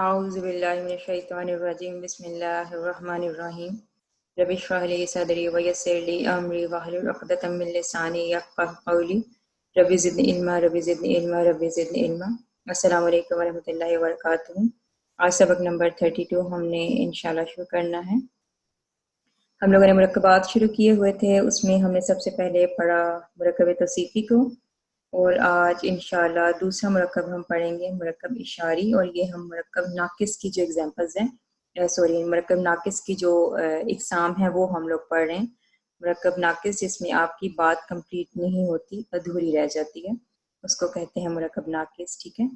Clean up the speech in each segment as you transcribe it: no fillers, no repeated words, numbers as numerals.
اعوذ باللہ من الشیطان الرجیم بسم اللہ الرحمن الرحیم رب اشرح لی صدری ویسر لی امری واحلل عقدۃ من لسانی یفقہوا قولی رب زدنی علما رب زدنی علما رب زدنی علما۔ السلام علیکم ورحمۃ اللہ وبرکاتہ۔ آج سبق نمبر 32 ہم نے انشاءاللہ شروع کرنا ہے۔ ہم لوگوں نے مرکبات شروع کیے ہوئے تھے، اس میں ہم نے سب سے پہلے پڑھا مرکب توصیفی کو، اور آج انشاءاللہ دوسرا مرکب ہم پڑھیں گے مرکب اشاری، اور یہ ہم مرکب ناقص کی جو ایگزامپلز ہیں مرکب ناقص کی جو اقسام ہیں وہ ہم لوگ پڑھ رہے ہیں۔ مرکب ناقص جس میں آپ کی بات کمپلیٹ نہیں ہوتی، ادھوری رہ جاتی ہے، اس کو کہتے ہیں مرکب ناقص، ٹھیک ہے۔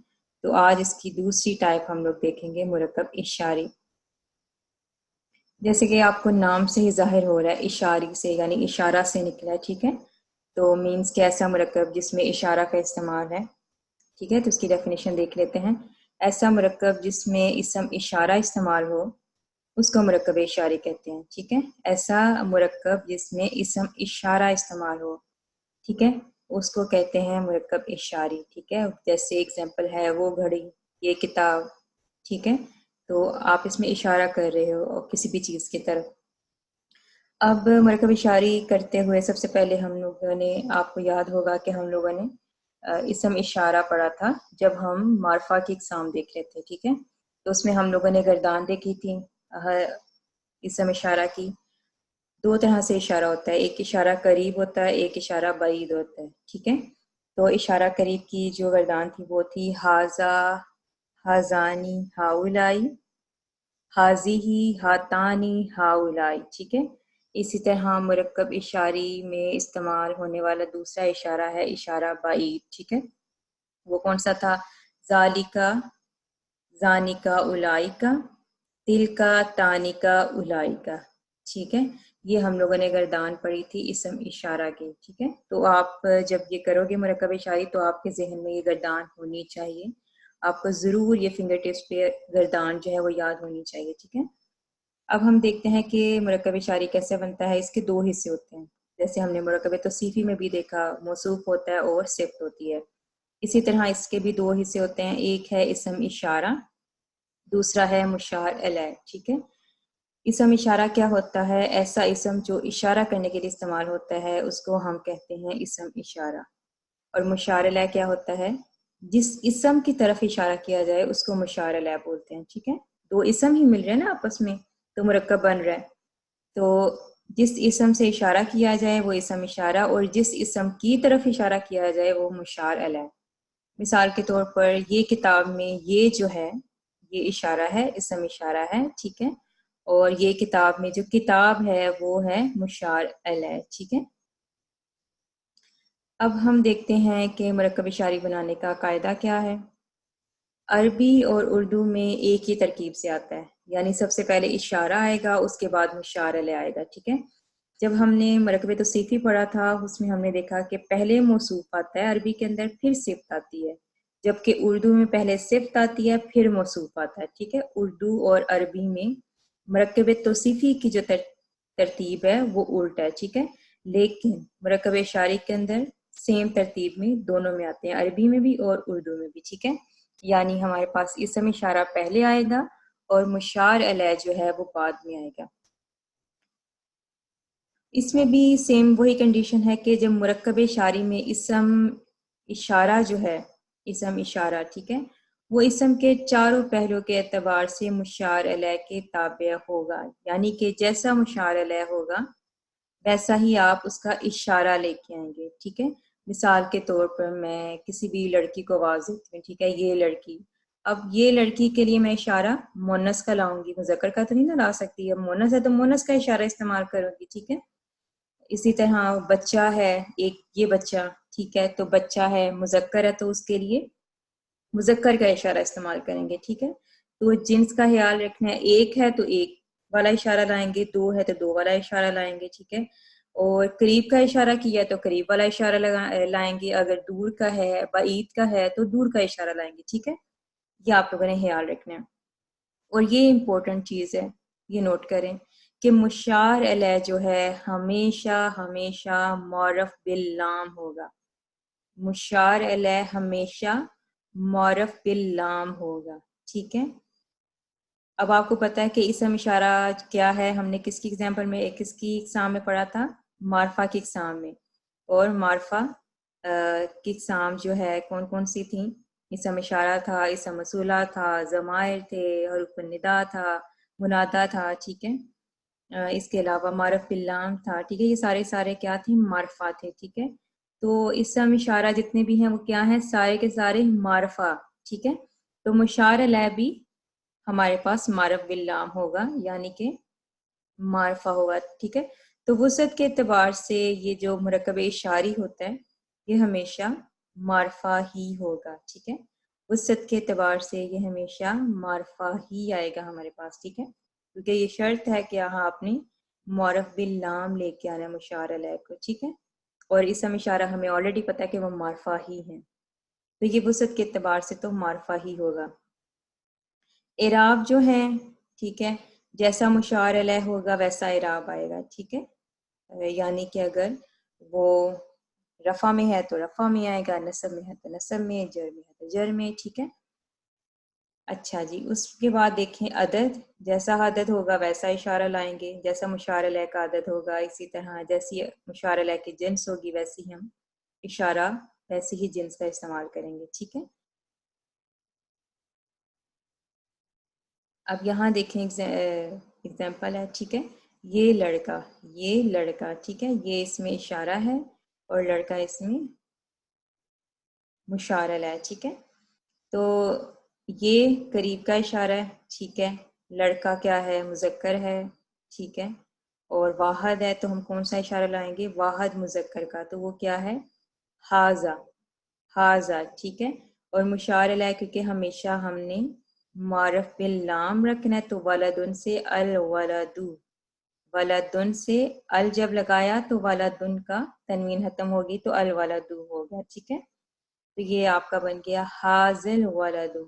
تو آج اس کی دوسری ٹائپ ہم لوگ دیکھیں گے مرکب اشاری۔ جیسے کہ آپ کو نام سے ہی ظاہر ہو رہا ہے، اشاری سے یعنی اشارہ سے نکلا ہے، ٹھیک ہے۔ تو مینس کہ ایسا مرکب جس میں اشارہ کا استعمال ہے، ٹھیک ہے۔ تو اس کی ڈیفینیشن دیکھ لیتے ہیں۔ ایسا مرکب جس میں اسم اشارہ استعمال ہو اس کو مرکب اشاری کہتے ہیں، ٹھیک ہے۔ ایسا مرکب جس میں اسم اشارہ استعمال ہو، ٹھیک ہے، اس کو کہتے ہیں مرکب اشاری، ٹھیک ہے۔ جیسے اگزامپل ہے وہ گھڑی، یہ کتاب، ٹھیک ہے۔ تو آپ اس میں اشارہ کر رہے ہو کسی بھی چیز کی طرف۔ اب مرکب اشاری کرتے ہوئے سب سے پہلے ہم لوگوں نے، آپ کو یاد ہوگا کہ ہم لوگوں نے اسم اشارہ پڑھا تھا جب ہم معرفہ کی اقسام دیکھ رہے تھے، ٹھیک ہے۔ تو اس میں ہم لوگوں نے گردان دیکھی تھی۔ اسم اشارہ کی دو طرح سے اشارہ ہوتا ہے، ایک اشارہ قریب ہوتا ہے، ایک اشارہ بعید ہوتا ہے، ٹھیک ہے۔ تو اشارہ قریب کی جو گردان تھی وہ تھی ہاذا، ہازانی، ہاؤلائی، حاذیہی، ہاتانی، ہاؤلائی، ٹھیک ہے۔ اسی طرح مرکب اشاری میں استعمال ہونے والا دوسرا اشارہ ہے اشارہ بعید، ٹھیک ہے۔ وہ کون سا تھا؟ ذالکا، زانکا، اولائکا، تلکا، تانکا، اولائکا، ٹھیک ہے۔ یہ ہم لوگوں نے گردان پڑھی تھی اسم اشارہ کی، ٹھیک ہے۔ تو آپ جب یہ کرو گے مرکب اشاری تو آپ کے ذہن میں یہ گردان ہونی چاہیے، آپ کو ضرور یہ فنگر ٹپس پہ گردان جو ہے وہ یاد ہونی چاہیے، ٹھیک ہے۔ اب ہم دیکھتے ہیں کہ مرکب اشاری کیسے بنتا ہے۔ اس کے دو حصے ہوتے ہیں، جیسے ہم نے مرکب توصیفی میں بھی دیکھا، موصوف ہوتا ہے اور صفت ہوتی ہے۔ اسی طرح اس کے بھی دو حصے ہوتے ہیں، ایک ہے اسم اشارہ، دوسرا ہے مشار الیہ، ٹھیک ہے۔ اسم اشارہ کیا ہوتا ہے؟ ایسا اسم جو اشارہ کرنے کے لیے استعمال ہوتا ہے اس کو ہم کہتے ہیں اسم اشارہ۔ اور مشار الیہ کیا ہوتا ہے؟ جس اسم کی طرف اشارہ کیا جائے اس کو مشار الیہ بولتے ہیں، ٹھیک ہے۔ دو اسم ہی مل رہے ہیں نا آپس میں تو مرکب بن رہا ہے۔ تو جس اسم سے اشارہ کیا جائے وہ اسم اشارہ، اور جس اسم کی طرف اشارہ کیا جائے وہ مشار الیہ۔ مثال کے طور پر یہ کتاب میں یہ جو ہے یہ اشارہ ہے، اسم اشارہ ہے، ٹھیک ہے۔ اور یہ کتاب میں جو کتاب ہے وہ ہے مشار الیہ، ٹھیک ہے۔ اب ہم دیکھتے ہیں کہ مرکب اشاری بنانے کا قاعدہ کیا ہے۔ عربی اور اردو میں ایک ہی ترکیب سے آتا ہے، یعنی سب سے پہلے اشارہ آئے گا، اس کے بعد مشار الیہ آئے گا، ٹھیک ہے۔ جب ہم نے مرکب توصیفی پڑھا تھا اس میں ہم نے دیکھا کہ پہلے موصوف آتا ہے عربی کے اندر، پھر صفت آتی ہے، جبکہ اردو میں پہلے صفت آتی ہے پھر موصوف آتا ہے، ٹھیک ہے۔ اردو اور عربی میں مرکب توصیفی کی جو ترتیب ہے وہ الٹ ہے، ٹھیک ہے۔ لیکن مرکب اشاری کے اندر سیم ترتیب میں دونوں میں آتے ہیں، عربی میں بھی اور اردو میں بھی، ٹھیک ہے۔ یعنی ہمارے پاس اسم اشارہ پہلے آئے گا اور مشار الیہ جو ہے وہ بعد میں آئے گا۔ اس میں بھی سیم وہی کنڈیشن ہے کہ جب مرکب اشاری میں اسم اشارہ جو ہے، اسم اشارہ، ٹھیک ہے، وہ اسم کے چاروں پہلو کے اعتبار سے مشار الیہ کے تابع ہوگا، یعنی کہ جیسا مشار الیہ ہوگا ویسا ہی آپ اس کا اشارہ لے کے آئیں گے، ٹھیک ہے۔ مثال کے طور پر میں کسی بھی لڑکی کو آواز دیتی ہوں، ٹھیک ہے، یہ لڑکی، اب یہ لڑکی کے لیے میں اشارہ مونس کا لاؤں گی، مذکر کا تو نہیں نہ لا سکتی، اب مونس ہے تو مونس کا اشارہ استعمال کروں گی، ٹھیک ہے۔ اسی طرح بچہ ہے ایک، یہ بچہ، ٹھیک ہے، تو بچہ ہے مذکر ہے تو اس کے لیے مذکر کا اشارہ استعمال کریں گے، ٹھیک ہے۔ تو جنس کا خیال رکھنا ہے، ایک ہے تو ایک والا اشارہ لائیں گے، دو ہے تو دو والا اشارہ لائیں گے، ٹھیک ہے۔ اور قریب کا اشارہ کیا تو قریب والا اشارہ لائیں گے، اگر دور کا ہے، بعید کا ہے تو دور کا اشارہ لائیں گے، ٹھیک ہے۔ یہ آپ لوگوں نے خیال رکھنا ہے۔ اور یہ امپورٹنٹ چیز ہے، یہ نوٹ کریں کہ مشار الیہ جو ہے ہمیشہ ہمیشہ معرف باللام ہوگا، مشار الیہ ہمیشہ معرف باللام ہوگا، ٹھیک ہے۔ اب آپ کو پتہ ہے کہ اسم اشارہ کیا ہے، ہم نے کس کی ایگزامپل میں، کس کی اقسام میں پڑھا تھا؟ معرفہ کی اقسام میں. اور معرفہ کی اقسام جو ہے کون کون سی تھیں؟ اسم اشارہ تھا، اسم موصولہ تھا، ضمائر تھے، حروف النداء تھا، منادا تھا، ٹھیک ہے. اس کے علاوہ معرف باللام تھا، ٹھیک ہے. یہ سارے کیا تھے؟ معرفہ تھے، ٹھیک ہے. تو اسم اشارہ جتنے بھی ہیں وہ کیا ہیں؟ سارے کے سارے معرفہ، ٹھیک ہے. تو مشار الیہ بھی ہمارے پاس معرف باللام ہوگا، یعنی کہ معرفہ ہوگا، ٹھیک ہے. تو وسعت کے اعتبار سے یہ جو مرکب اشاری ہوتا ہے یہ ہمیشہ معرفہ ہی ہوگا، ٹھیک ہے. وسعت کے اعتبار سے یہ ہمیشہ معرفہ ہی آئے گا ہمارے پاس، ٹھیک ہے. کیونکہ یہ شرط ہے کہ یہاں آپ نے معرف باللام لے کے آنا مشار الیہ کو، ٹھیک ہے. اور اسم اشارہ ہمیں آلریڈی پتہ ہے کہ وہ معرفہ ہی ہیں، تو یہ وسعت کے اعتبار سے تو معرفہ ہی ہوگا. اعراب جو ہے، ٹھیک ہے، جیسا مشار الیہ ہوگا ویسا اعراب آئے گا، ٹھیک ہے. یعنی کہ اگر وہ رفع میں ہے تو رفع میں آئے گا، نصب میں ہے تو نصب میں، جر میں ہے تو جر میں، ٹھیک ہے. اچھا جی، اس کے بعد دیکھیں عدد، جیسا عدد ہوگا ویسا اشارہ لائیں گے، جیسا مشار الیہ کا عدد ہوگا اسی طرح، جیسی مشار الیہ کی جنس ہوگی ویسی ہم اشارہ ویسے ہی جنس کا استعمال کریں گے، ٹھیک ہے. اب یہاں دیکھیں ایگزامپل ہے، ٹھیک ہے. یہ لڑکا، ٹھیک ہے، یہ اس میں اشارہ ہے اور لڑکا اس میں مشار الیہ، ٹھیک ہے. تو یہ قریب کا اشارہ ہے، ٹھیک ہے. لڑکا کیا ہے؟ مذکر ہے، ٹھیک ہے. اور واحد ہے تو ہم کون سا اشارہ لائیں گے؟ واحد مذکر کا، تو وہ کیا ہے؟ حاذا، ٹھیک ہے. اور مشار الیہ کیونکہ ہمیشہ ہم نے معرف باللام رکھنا ہے تو ولدن سے الولدو، ولدن سے ال جب لگایا تو ولدن کا تنوین ختم ہوگی تو الولدو ہوگا، ٹھیک ہے. تو یہ آپ کا بن گیا حاذل ولدو،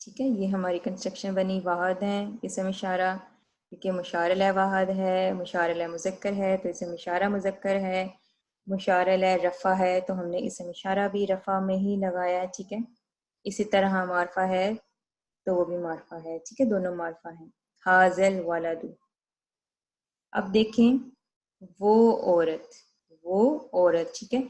ٹھیک ہے. یہ ہماری کنسٹرکشن بنی. واحد ہیں اسم اشارہ کیونکہ مشار الیہ واحد ہے، مشار الیہ مذکر ہے تو اسم اشارہ مذکر ہے. مشار الیہ رفع ہے تو ہم نے اسم اشارہ بھی رفع میں ہی لگایا، ٹھیک ہے. اسی طرح معرفہ ہے تو وہ بھی معرفہ ہے، ٹھیک ہے، دونوں معرفہ ہیں. حاذل ولد. اب دیکھیں وہ عورت، ٹھیک ہے.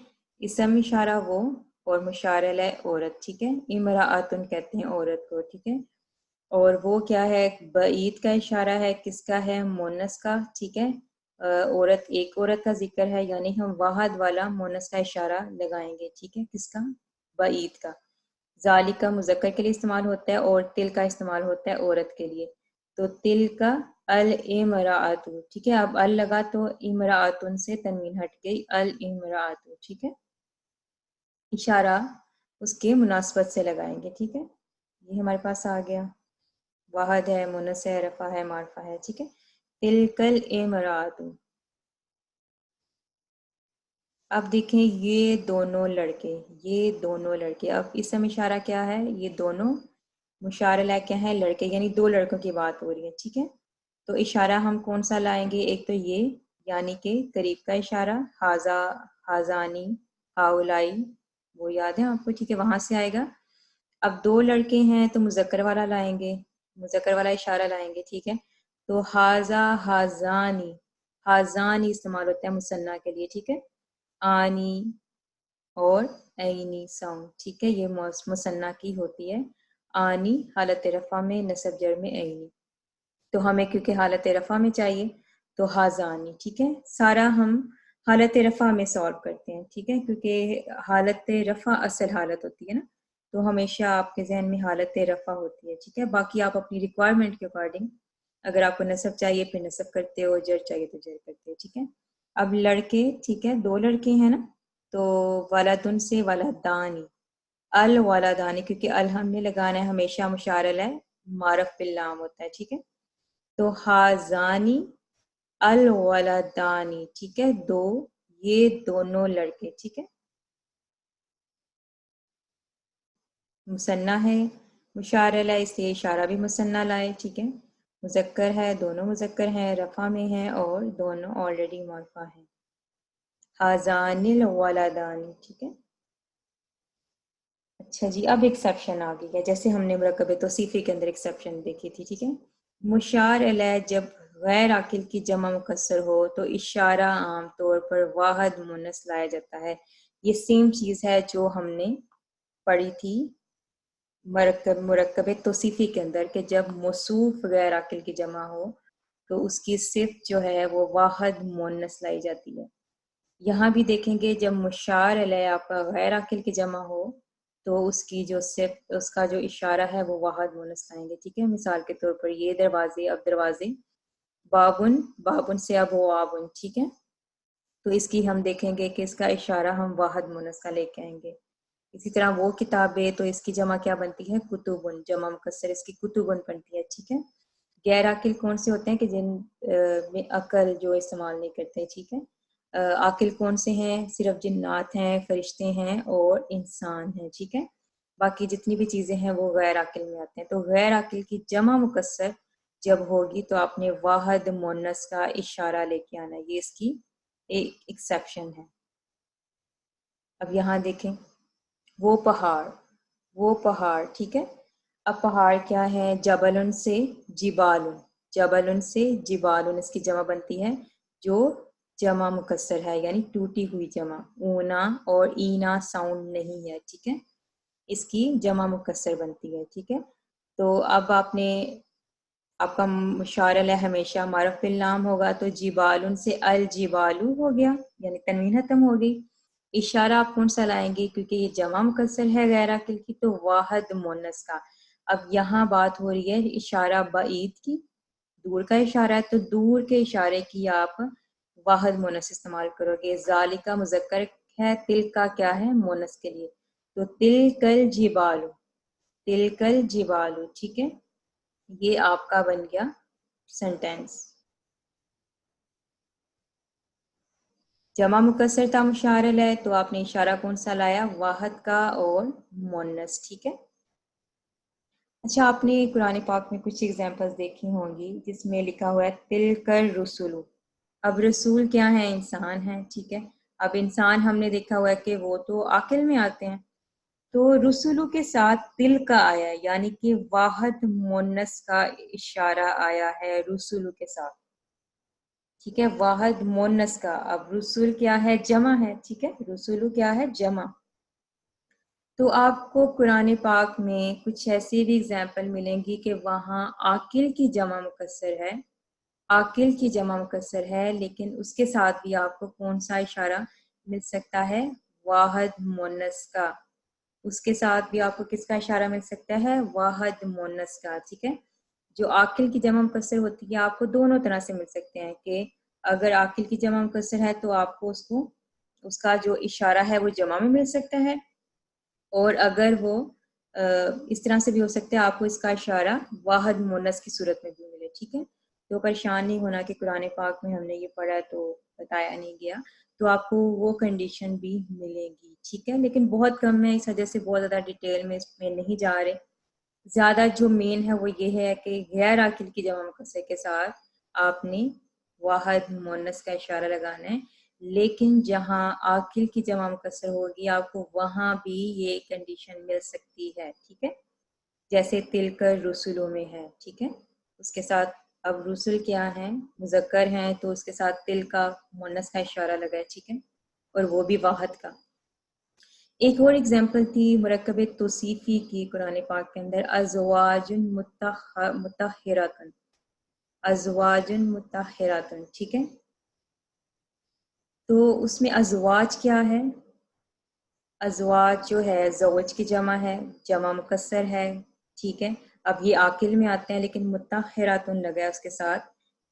اسم اشارہ وہ اور مشار الیہ عورت، ٹھیک ہے. امرأتن کہتے ہیں عورت کو، ٹھیک ہے. اور وہ کیا ہے؟ بعید کا اشارہ ہے، کس کا ہے؟ مونس کا، ٹھیک ہے. عورت، ایک عورت کا ذکر ہے، یعنی ہم واحد والا مونس کا اشارہ لگائیں گے، ٹھیک ہے. کس کا؟ بعید کا. ذالک کا مذکر کے لیے استعمال ہوتا ہے اور تل کا استعمال ہوتا ہے عورت کے لیے. تو تل کا الامرأۃ، ٹھیک ہے. اب ال لگا تو امرأتن سے تنوین ہٹ گئی، الامرأۃ، ٹھیک ہے. اشارہ اس کے مناسبت سے لگائیں گے، ٹھیک ہے. یہ ہمارے پاس آ گیا. واحد ہے، مونس ہے، رفع ہے، معرفہ ہے، ٹھیک ہے. تلکل امرأۃ. اب دیکھیں یہ دونوں لڑکے، اب اسم اشارہ کیا ہے؟ یہ دونوں مشار الیہ کیا ہے؟ لڑکے، یعنی دو لڑکوں کی بات ہو رہی ہے، ٹھیک ہے. تو اشارہ ہم کون سا لائیں گے؟ ایک تو یہ، یعنی کہ قریب کا اشارہ، حاذا، حاذانی، ہاؤلائی، وہ یاد ہے آپ کو، ٹھیک ہے، وہاں سے آئے گا. اب دو لڑکے ہیں تو مذکر والا لائیں گے، مذکر والا اشارہ لائیں گے، ٹھیک ہے. تو حاذا، حاذانی استعمال ہوتا ہے مثنیٰ کے لیے، ٹھیک ہے. آنی اور عینی ساؤنڈ، ٹھیک ہے، یہ مثنیٰ کی ہوتی ہے. آنی حالت رفع میں، نصب جر میں عینی. تو ہمیں کیونکہ حالت رفع میں چاہیے تو حاذانی، ٹھیک ہے. سارا ہم حالت رفع میں سالو کرتے ہیں، ٹھیک ہے، کیونکہ حالت رفع اصل حالت ہوتی ہے نا، تو ہمیشہ آپ کے ذہن میں حالت رفع ہوتی ہے، ٹھیک ہے. باقی آپ اپنی ریکوائرمنٹ کے اکارڈنگ، اگر آپ کو نصب چاہیے پھر نصب کرتے ہو، جر چاہیے تو جر کرتے ہو، ٹھیک ہے. اب لڑکے، ٹھیک ہے، دو لڑکے ہیں نا، تو ولدن سے ولدانی، الولدانی، کیونکہ ال ہم نے لگانا ہے ہمیشہ مشار الیہ معرف باللام ہوتا ہے، ٹھیک ہے. تو حاذانی الولدانی، ٹھیک ہے، یہ دونوں لڑکے، ٹھیک ہے. مثنیٰ ہے مشار الیہ، اس لیے اشارہ بھی مثنیٰ لائے، ٹھیک ہے. مذکر ہے، دونوں مذکر ہیں، رفع میں ہیں اور دونوں آلریڈی معرفہ ہیں. حاذان الولدان، ٹھیک ہے. اچھا جی، اب ایکسیپشن آ گئی ہے، جیسے ہم نے مرکب توصیفی کے اندر ایکسیپشن دیکھی تھی، ٹھیک ہے. مشار علیہ جب غیر عاقل کی جمع مکسر ہو تو اشارہ عام طور پر واحد مونس لایا جاتا ہے. یہ سیم چیز ہے جو ہم نے پڑھی تھی مرکب توصیفی کے اندر، کہ جب موصوف غیر عاقل کی جمع ہو تو اس کی صفت جو ہے وہ واحد مونس لائی جاتی ہے. یہاں بھی دیکھیں گے جب مشار علیہ آپ کا غیر عاقل کی جمع ہو تو اس کی جو صفت، اس کا جو اشارہ ہے وہ واحد مونس لائیں گے، ٹھیک ہے. مثال کے طور پر یہ دروازے، اب دروازے، بابن، بابن سے اب وابن، ٹھیک ہے. تو اس کی ہم دیکھیں گے کہ اس کا اشارہ ہم واحد مونس کا لے کے آئیں گے. اسی طرح وہ کتابیں، تو اس کی جمع کیا بنتی ہے؟ کتبن، جمع مکسر اس کی کتبن بنتی ہے، ٹھیک ہے. غیر عاقل کون سے ہوتے ہیں؟ کہ جن میں عقل جو استعمال نہیں کرتے، ٹھیک ہے. عاقل کون سے ہیں؟ صرف جنات ہیں، فرشتے ہیں اور انسان ہیں، ٹھیک ہے. باقی جتنی بھی چیزیں ہیں وہ غیر عاقل میں آتے ہیں. تو غیر عاقل کی جمع مکسر جب ہوگی تو آپ نے واحد مونس کا اشارہ لے کے آنا ہے. یہ اس کی ایک ایکسیپشن ہے. اب یہاں دیکھیں، وہ پہاڑ، وہ پہاڑ، ٹھیک ہے. اب پہاڑ کیا ہے؟ جبلن سے جبالن، جبلن سے جبالن اس کی جمع بنتی ہے، جو جمع مکسر ہے، یعنی ٹوٹی ہوئی جمع. اونا اور اینا ساؤنڈ نہیں ہے، ٹھیک ہے. اس کی جمع مکسر بنتی ہے، ٹھیک ہے. تو اب آپ کا مشار علیہ ہمیشہ معرف بالنام ہوگا، تو جبالن سے الجبالو ہو گیا، یعنی تنوین ختم ہو گئی. اشارہ آپ کون سا لائیں گے؟ کیونکہ یہ جمع مکسر ہے غیر عاقل کی، تو واحد مونس کا. اب یہاں بات ہو رہی ہے اشارہ بعید کی، دور کا اشارہ ہے، تو دور کے اشارے کی آپ واحد مونس استعمال کرو گے. ذالکا مذکر ہے، تل کا کیا ہے؟ مونس کے لیے. تو تل کل جبالو، تل کل جبالو، ٹھیک ہے. یہ آپ کا بن گیا سینٹینس. جمع مکسر تھا مشار علیہ، تو آپ نے اشارہ کون سا لایا؟ واحد کا اور مونس، ٹھیک ہے. اچھا، آپ نے قرآن پاک میں کچھ ایگزامپلس دیکھی ہوں گی جس میں لکھا ہوا ہے تل کر رسولو. اب رسول کیا ہے؟ انسان ہے، ٹھیک ہے. اب انسان ہم نے دیکھا ہوا ہے کہ وہ تو عاقل میں آتے ہیں، تو رسولو کے ساتھ تل کا آیا، یعنی کہ واحد مونس کا اشارہ آیا ہے رسولو کے ساتھ، ٹھیک ہے. واحد مونس کا. اب رسول کیا ہے؟ جمع ہے، ٹھیک ہے. رسولو کیا ہے؟ جمع. تو آپ کو قرآن پاک میں کچھ ایسی بھی اگزامپل ملیں گی کہ وہاں عاقل کی جمع مکسر ہے، عاقل کی جمع مکسر ہے، لیکن اس کے ساتھ بھی آپ کو کون سا اشارہ مل سکتا ہے؟ واحد مونس کا. اس کے ساتھ بھی آپ کو کس کا اشارہ مل سکتا ہے؟ واحد مونس کا، ٹھیک ہے. جو عاقل کی جمع مکسر ہوتی ہے آپ کو دونوں طرح سے مل سکتے ہیں، کہ اگر عاقل کی جمع مکسر ہے تو آپ کو اس کا جو اشارہ ہے وہ جمع میں مل سکتا ہے، اور اگر وہ اس طرح سے بھی ہو سکتا ہے آپ کو اس کا اشارہ واحد مونس کی صورت میں بھی ملے، ٹھیک ہے. تو پریشان نہیں ہونا کہ قرآن پاک میں ہم نے یہ پڑھا تو بتایا نہیں گیا، تو آپ کو وہ کنڈیشن بھی ملے گی، ٹھیک ہے. لیکن بہت کم ہے، اس وجہ سے بہت زیادہ ڈیٹیل میں اس میں نہیں جا رہے. زیادہ جو مین ہے وہ یہ ہے کہ غیر عاقل کی جمع مکسر کے ساتھ آپ نے واحد مونس کا اشارہ لگانا ہے، لیکن جہاں عاقل کی جمع مکسر ہوگی آپ کو وہاں بھی یہ کنڈیشن مل سکتی ہے، ٹھیک ہے. جیسے تل کر رسولوں میں ہے، ٹھیک ہے. اس کے ساتھ اب رسول کیا ہے؟ مذکر ہیں، تو اس کے ساتھ تل کا مونس کا اشارہ لگا ہے، ٹھیک ہے، اور وہ بھی واحد کا. ایک اور اگزامپل تھی مرکب توصیفی کی قرآن پاک کے اندر، ازواج مطہراتن، ازواج مطہراتن، ٹھیک ہے. تو اس میں ازواج کیا ہے؟ ازواج جو ہے زوج کی جمع ہے، جمع مکسر ہے، ٹھیک ہے. اب یہ عاقل میں آتے ہیں، لیکن مطہراتن لگا ہے اس کے ساتھ،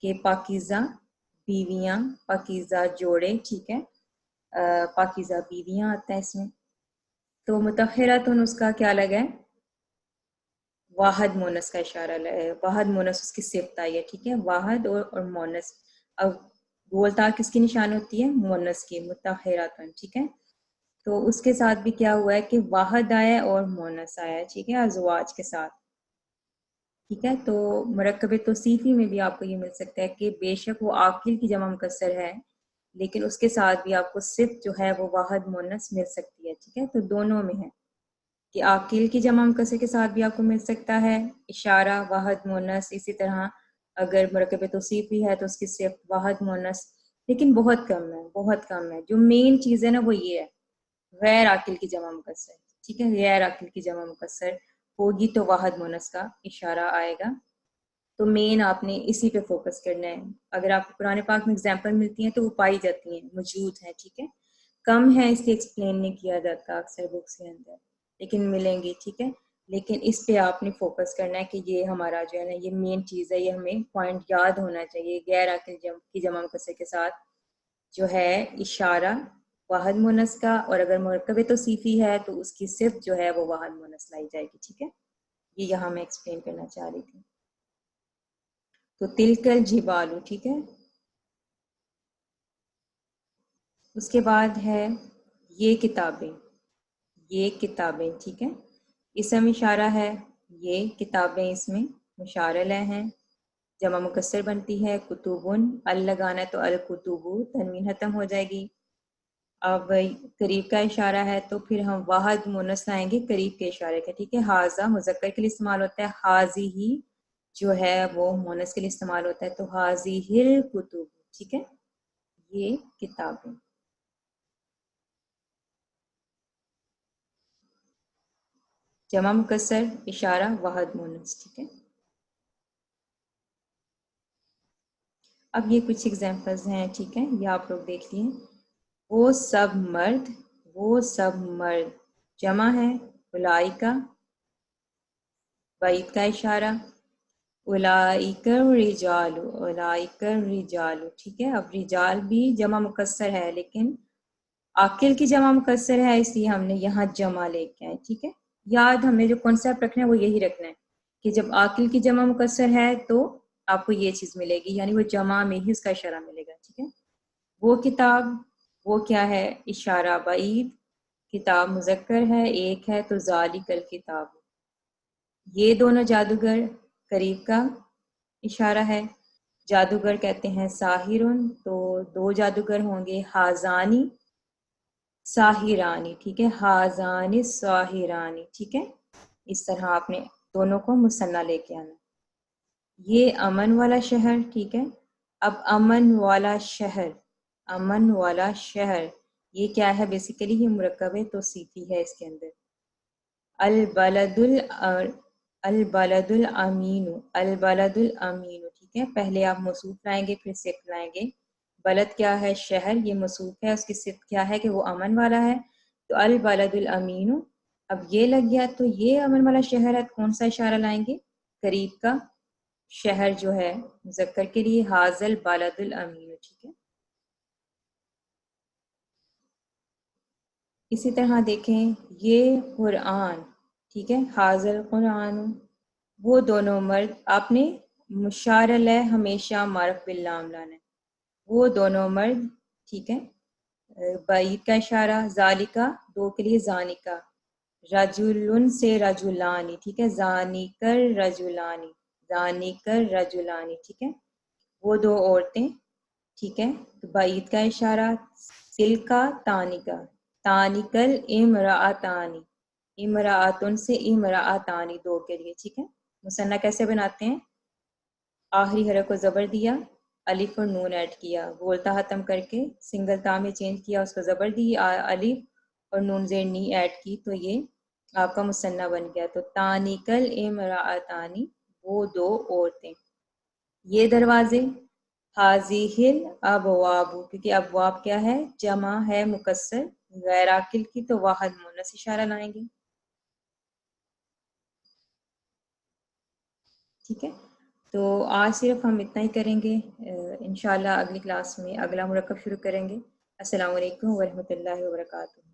کہ پاکیزہ بیویاں، پاکیزہ جوڑے، ٹھیک ہے. پاکیزہ بیویاں آتا ہے اس میں. تو مطہراتن اس کا کیا لگا ہے؟ واحد مونس کا اشارہ لگا ہے، واحد مونس اس کی صفت آئی ہے، ٹھیک ہے. واحد اور مونس. اب گولتا کس کی نشان ہوتی ہے؟ مونس کی، مطہراتن، ٹھیک ہے. تو اس کے ساتھ بھی کیا ہوا ہے کہ واحد آیا اور مونس آیا، ٹھیک ہے، ازواج کے ساتھ، ٹھیک ہے. تو مرکب توصیفی میں بھی آپ کو یہ مل سکتا ہے کہ بے شک وہ عاقل کی جمع مکسر ہے، لیکن اس کے ساتھ بھی آپ کو صفت جو ہے وہ واحد مونس مل سکتی ہے، ٹھیک ہے. تو دونوں میں ہے. کہ عاقل کی جمع مکسر کے ساتھ بھی آپ کو مل سکتا ہے اشارہ واحد مونس. اسی طرح اگر مرکب توصیفی ہے تو اس کی صفت واحد مونس، لیکن بہت کم ہے، بہت کم ہے. جو مین چیز ہے نا وہ یہ ہے غیر عاقل کی جمع مکسر. ٹھیک ہے، غیر عاقل کی جمع مکسر ہوگی تو واحد مونس کا اشارہ آئے گا. تو مین آپ نے اسی پہ فوکس کرنا ہے. اگر آپ کو قرآن پاک میں اگزامپل ملتی ہیں تو وہ پائی جاتی ہیں، موجود ہیں. ٹھیک ہے، کم ہے اس لیے ایکسپلین نہیں کیا جاتا اکثر بکس کے اندر، لیکن ملیں گی. ٹھیک ہے، لیکن اس پہ آپ نے فوکس کرنا ہے کہ یہ ہمارا جو ہے نا یہ مین چیز ہے، یہ ہمیں پوائنٹ یاد ہونا چاہیے. غیر عاقل کی جمع مکسر کے ساتھ جو ہے اشارہ واحد مونس کا، اور اگر مرکب توصیفی ہے تو اس کی صفت جو ہے وہ واحد مونس لائی جائے گی. ٹھیک ہے، یہ یہاں میں ایکسپلین کرنا چاہ رہی تھی. تو تلکل جبالو. ٹھیک ہے، اس کے بعد ہے یہ کتابیں. یہ کتابیں. ٹھیک ہے، اسم اشارہ ہے، یہ کتابیں اس میں مشار لہ ہیں. جمع مکسر بنتی ہے کتبن، ال لگانا ہے تو الکتب، تنوین ختم ہو جائے گی. اب قریب کا اشارہ ہے تو پھر ہم واحد مونس لائیں گے قریب کے اشارے کا. ٹھیک ہے، حاضہ مذکر کے لیے استعمال ہوتا ہے، حاضی ہی جو ہے وہ مونس کے لیے استعمال ہوتا ہے، تو حاضی ہل کتب. ٹھیک ہے، یہ کتابیں. جمع مکسر اشارہ واحد مونس. ٹھیک ہے، اب یہ کچھ ایگزامپلز ہیں. ٹھیک ہے، یہ آپ لوگ دیکھ لیے. وہ سب مرد، وہ سب مرد جمع ہے اولائکا، بعید کا اشارہ اولائک الرجال، اولائک الرجال. ٹھیک ہے، اب رجال بھی جمع مکسر ہے لیکن عاقل کی جمع مکسر ہے اس لیے ہم نے یہاں جمع لے کے آئے. ٹھیک ہے، یاد ہمیں جو کانسیپٹ رکھنا ہے وہ یہی رکھنا ہے کہ جب عاقل کی جمع مکسر ہے تو آپ کو یہ چیز ملے گی، یعنی وہ جمع میں ہی اس کا اشارہ ملے گا. ٹھیک ہے، وہ کتاب، وہ کیا ہے اشارہ بعید، کتاب مذکر ہے ایک ہے تو ذالک الکتاب. یہ دونوں جادوگر قریب کا اشارہ ہے. جادوگر کہتے ہیں ساحرن، تو دو جادوگر ہوں گے حاضانی ساحرانی. ٹھیک ہے، حاضانی ساحرانی. ٹھیک ہے، اس طرح آپ نے دونوں کو مثنیٰ لے کے آنا. یہ امن والا شہر. ٹھیک ہے، اب امن والا شہر، امن والا شہر یہ کیا ہے؟ بیسیکلی یہ مرکب توصیفی ہے. اس کے اندر البلد الامین، البلد الامین. ٹھیک ہے، پہلے آپ موصوف لائیں گے پھر صفت لائیں گے. بلد کیا ہے؟ شہر، یہ موصوف ہے، اس کی صفت کیا ہے کہ وہ امن والا ہے، تو البلد الامین. اب یہ لگ گیا تو یہ امن والا شہر ہے، کون سا اشارہ لائیں گے؟ قریب کا شہر جو ہے مذکر کے لیے حاضل البلد الامین. ٹھیک ہے، اسی طرح دیکھیں یہ قرآن. ٹھیک ہے، حاضل قرآن، وہ دونوں مرد. آپ نے مشار علیہ ہمیشہ معرف باللام لانا ہے، وہ دونوں مرد. ٹھیک ہے، بعید کا اشارہ ذالکا، دو کے لیے زانکا. رجلن سے رجلانی. ٹھیک ہے، زانیکر رجلانی، زانیکر رجلانی. ٹھیک ہے، وہ دو عورتیں. ٹھیک ہے، تو بعید کا اشارہ تلکا تانکا، تانکل امراتانی، امراتن سے امراتانی، دو کے لیے. ٹھیک ہے، مثنیٰ کیسے بناتے ہیں؟ آخری حرف کو زبر دیا، الف اور نون ایڈ کیا، بولتا ختم کر کے سنگل تا میں چینج کیا، اس کو زبر دی، الف اور نون زیر نی ایڈ کی، تو یہ آپ کا مثنیٰ بن گیا. تو تانکل امراتانی، وہ دو عورتیں. یہ دروازے حاضیہل ابواب، کیونکہ ابواب کیا ہے؟ جمع ہے مکسر غیر عاقل کی، تو واحد مونس اشارہ لائیں گے. ٹھیک ہے، تو آج صرف ہم اتنا ہی کریں گے. انشاءاللہ اگلی کلاس میں اگلا مرکب شروع کریں گے. السلام علیکم ورحمۃ اللہ وبرکاتہ.